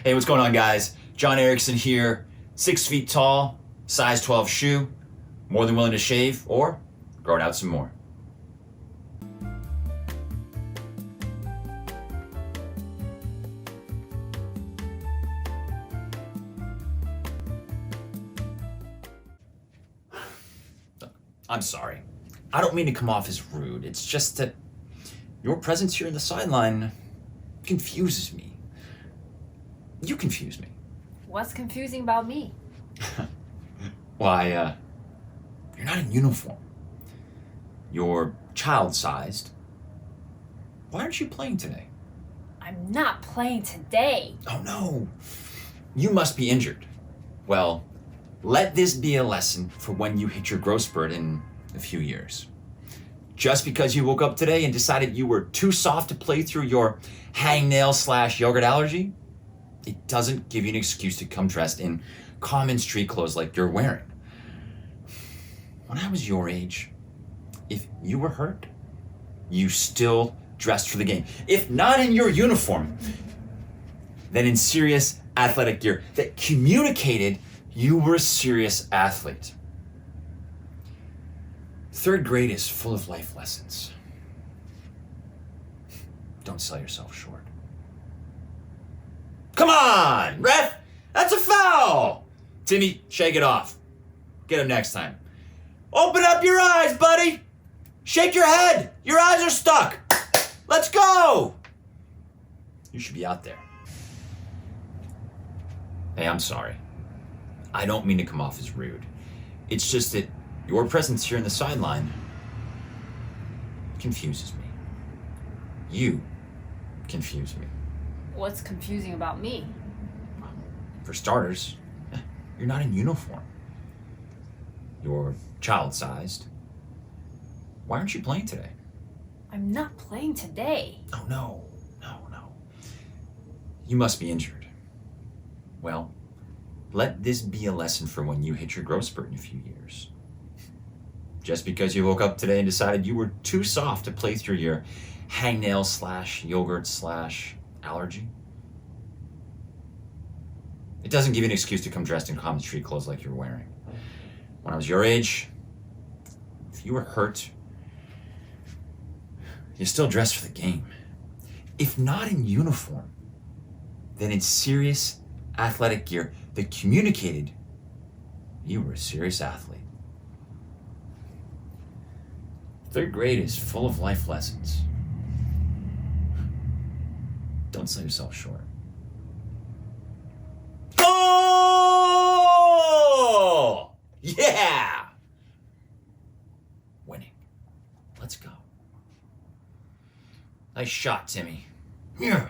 Hey, what's going on, guys? John Erickson here, 6 feet tall, size 12 shoe, more than willing to shave or grow it out some more. I'm sorry. I don't mean to come off as rude. It's just that your presence here in the sideline confuses me. You confuse me. What's confusing about me? Why, you're not in uniform. You're child-sized. Why aren't you playing today? I'm not playing today. Oh no, you must be injured. Well, let this be a lesson for when you hit your growth spurt in a few years. Just because you woke up today and decided you were too soft to play through your hangnail/yogurt allergy, it doesn't give you an excuse to come dressed in common street clothes like you're wearing. When I was your age, if you were hurt, you still dressed for the game. If not in your uniform, then in serious athletic gear that communicated you were a serious athlete. Third grade is full of life lessons. Don't sell yourself short. Come on, ref! That's a foul! Timmy, shake it off. Get him next time. Open up your eyes, buddy! Shake your head! Your eyes are stuck! Let's go! You should be out there. Hey, I'm sorry. I don't mean to come off as rude. It's just that your presence here in the sideline confuses me. You confuse me. What's confusing about me? For starters, you're not in uniform. You're child-sized. Why aren't you playing today? I'm not playing today. Oh, no. You must be injured. Well, let this be a lesson for when you hit your growth spurt in a few years. Just because you woke up today and decided you were too soft to play through your hangnail/yogurt/allergy, it doesn't give you an excuse to come dressed in common street clothes like you're wearing. When I was your age, if you were hurt, you still dressed for the game. If not in uniform, then in serious athletic gear that communicated you were a serious athlete. Third grade is full of life lessons. Don't sell yourself short. Oh! Yeah! Winning. Let's go. Nice shot, Timmy. Yeah.